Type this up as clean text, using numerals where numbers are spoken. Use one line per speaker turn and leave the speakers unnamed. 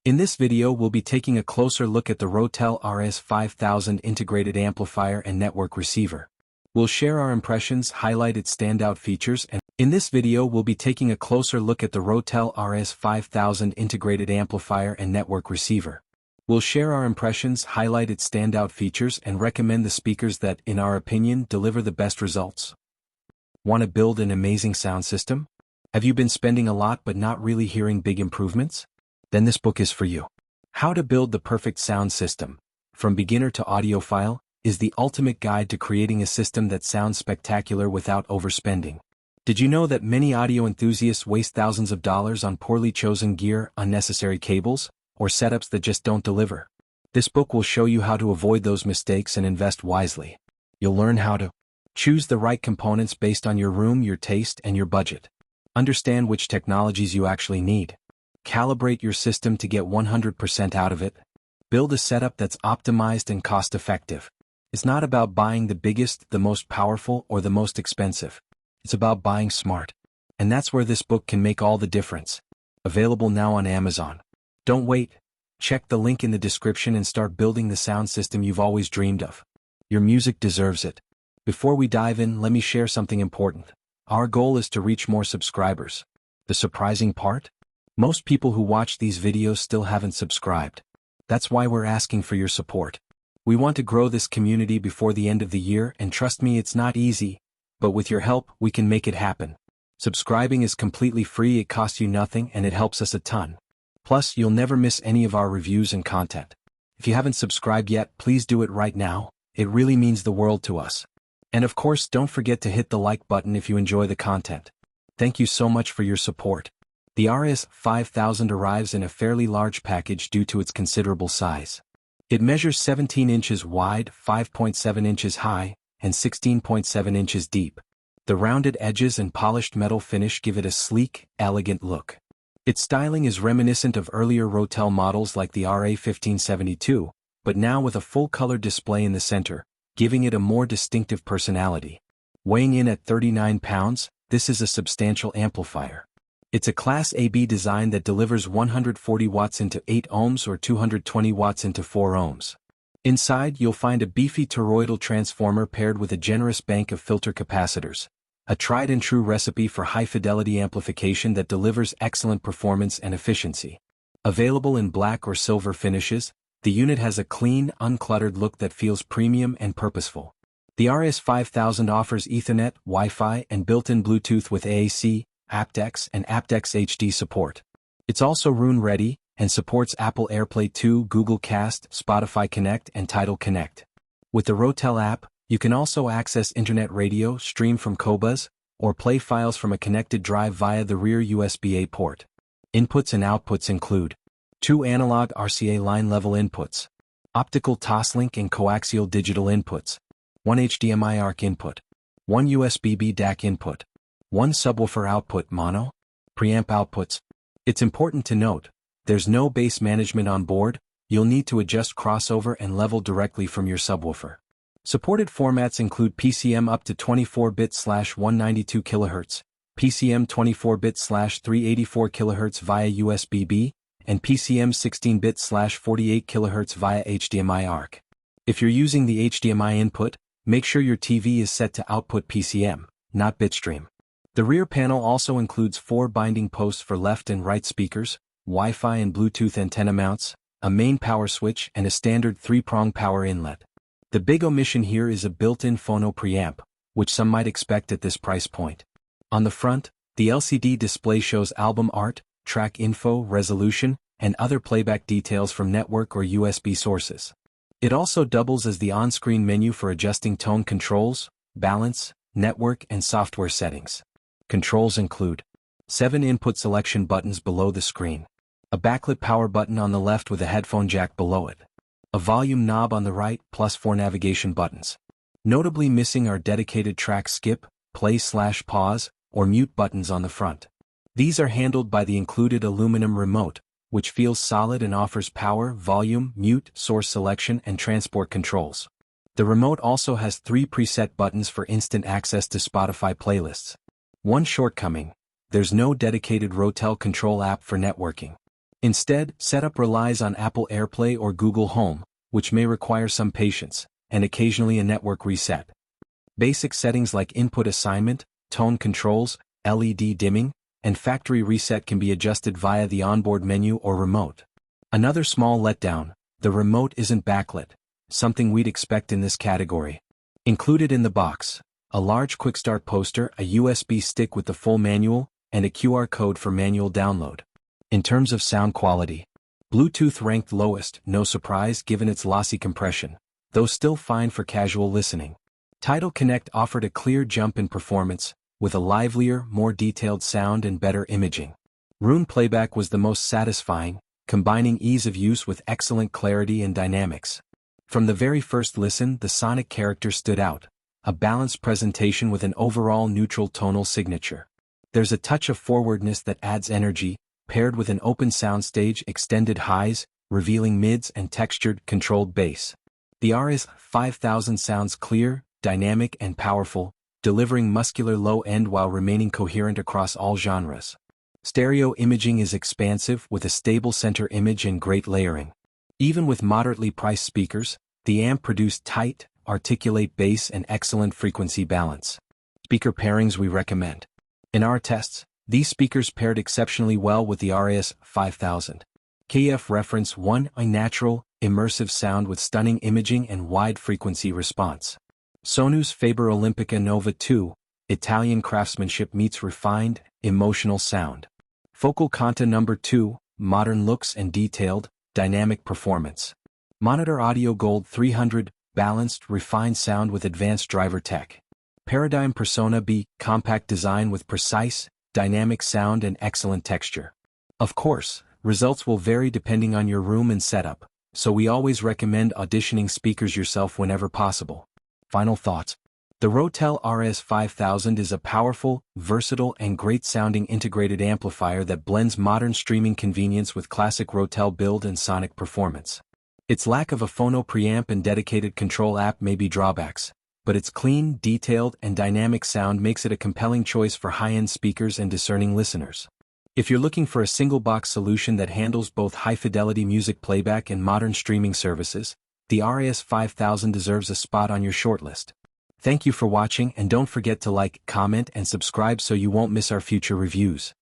In this video we'll be taking a closer look at the Rotel RAS-5000 integrated amplifier and network receiver. We'll share our impressions, highlight its standout features, and in this video we'll be taking a closer look at the Rotel RAS-5000 integrated amplifier and network receiver. We'll share our impressions, highlight its standout features, and recommend the speakers that, in our opinion, deliver the best results. Want to build an amazing sound system? Have you been spending a lot but not really hearing big improvements? Then this book is for you. How to Build the Perfect Sound System, From Beginner to Audiophile, is the ultimate guide to creating a system that sounds spectacular without overspending. Did you know that many audio enthusiasts waste thousands of dollars on poorly chosen gear, unnecessary cables, or setups that just don't deliver? This book will show you how to avoid those mistakes and invest wisely. You'll learn how to choose the right components based on your room, your taste, and your budget. Understand which technologies you actually need. Calibrate your system to get 100% out of it. Build a setup that's optimized and cost-effective. It's not about buying the biggest, the most powerful, or the most expensive. It's about buying smart. And that's where this book can make all the difference. Available now on Amazon. Don't wait. Check the link in the description and start building the sound system you've always dreamed of. Your music deserves it. Before we dive in, let me share something important. Our goal is to reach more subscribers. The surprising part? Most people who watch these videos still haven't subscribed. That's why we're asking for your support. We want to grow this community before the end of the year, and trust me, it's not easy, but with your help, we can make it happen. Subscribing is completely free, it costs you nothing, and it helps us a ton. Plus, you'll never miss any of our reviews and content. If you haven't subscribed yet, please do it right now. It really means the world to us. And of course, don't forget to hit the like button if you enjoy the content. Thank you so much for your support. The RAS-5000 arrives in a fairly large package due to its considerable size. It measures 17 inches wide, 5.7 inches high, and 16.7 inches deep. The rounded edges and polished metal finish give it a sleek, elegant look. Its styling is reminiscent of earlier Rotel models like the RA-1572, but now with a full-color display in the center, giving it a more distinctive personality. Weighing in at 39 pounds, this is a substantial amplifier. It's a Class AB design that delivers 140 watts into 8 ohms or 220 watts into 4 ohms. Inside, you'll find a beefy toroidal transformer paired with a generous bank of filter capacitors. A tried-and-true recipe for high-fidelity amplification that delivers excellent performance and efficiency. Available in black or silver finishes, the unit has a clean, uncluttered look that feels premium and purposeful. The RAS-5000 offers Ethernet, Wi-Fi, and built-in Bluetooth with AAC, aptX, and aptX HD support. It's also Roon-ready, and supports Apple AirPlay 2, Google Cast, Spotify Connect, and Tidal Connect. With the Rotel app, you can also access internet radio, stream from Qobuz, or play files from a connected drive via the rear USB-A port. Inputs and outputs include 2 analog RCA line-level inputs, optical toslink and coaxial digital inputs, 1 HDMI ARC input, 1 USB-B DAC input, 1 subwoofer output mono, preamp outputs. It's important to note, there's no bass management on board, you'll need to adjust crossover and level directly from your subwoofer. Supported formats include PCM up to 24-bit/192 kHz, PCM 24-bit/384 kHz via USB-B, and PCM 16-bit/48 kHz via HDMI ARC. If you're using the HDMI input, make sure your TV is set to output PCM, not bitstream. The rear panel also includes 4 binding posts for left and right speakers, Wi-Fi and Bluetooth antenna mounts, a main power switch, and a standard 3-prong power inlet. The big omission here is a built-in phono preamp, which some might expect at this price point. On the front, the LCD display shows album art, track info, resolution, and other playback details from network or USB sources. It also doubles as the on-screen menu for adjusting tone controls, balance, network, and software settings. Controls include 7 input selection buttons below the screen, a backlit power button on the left with a headphone jack below it, a volume knob on the right, plus 4 navigation buttons. Notably missing are dedicated track skip, play/pause, or mute buttons on the front. These are handled by the included aluminum remote, which feels solid and offers power, volume, mute, source selection, and transport controls. The remote also has 3 preset buttons for instant access to Spotify playlists. One shortcoming: there's no dedicated Rotel control app for networking. Instead, setup relies on Apple AirPlay or Google Home, which may require some patience, and occasionally a network reset. Basic settings like input assignment, tone controls, LED dimming, and factory reset can be adjusted via the onboard menu or remote. Another small letdown, the remote isn't backlit, something we'd expect in this category. Included in the box, a large quick-start poster, a USB stick with the full manual, and a QR code for manual download. In terms of sound quality, Bluetooth ranked lowest, no surprise given its lossy compression, though still fine for casual listening. Tidal Connect offered a clear jump in performance, with a livelier, more detailed sound and better imaging. Roon Playback was the most satisfying, combining ease of use with excellent clarity and dynamics. From the very first listen, the sonic character stood out, a balanced presentation with an overall neutral tonal signature. There's a touch of forwardness that adds energy, paired with an open soundstage, extended highs, revealing mids and textured, controlled bass. The RAS-5000 sounds clear, dynamic and powerful, delivering muscular low end while remaining coherent across all genres. Stereo imaging is expansive with a stable center image and great layering. Even with moderately priced speakers, the amp produced tight, articulate bass and excellent frequency balance. Speaker pairings we recommend. In our tests, these speakers paired exceptionally well with the RAS-5000. KF Reference 1, a natural, immersive sound with stunning imaging and wide frequency response. Sonu's Faber Olimpica Nova 2, Italian craftsmanship meets refined, emotional sound. Focal Conta No. 2, modern looks and detailed, dynamic performance. Monitor Audio Gold 300, balanced, refined sound with advanced driver tech. Paradigm Persona B, compact design with precise, dynamic sound and excellent texture. Of course, results will vary depending on your room and setup, so we always recommend auditioning speakers yourself whenever possible. Final thoughts. The Rotel RAS-5000 is a powerful, versatile and great-sounding integrated amplifier that blends modern streaming convenience with classic Rotel build and sonic performance. Its lack of a phono preamp and dedicated control app may be drawbacks, but its clean, detailed and dynamic sound makes it a compelling choice for high-end speakers and discerning listeners. If you're looking for a single-box solution that handles both high-fidelity music playback and modern streaming services, the RAS-5000 deserves a spot on your shortlist. Thank you for watching and don't forget to like, comment and subscribe so you won't miss our future reviews.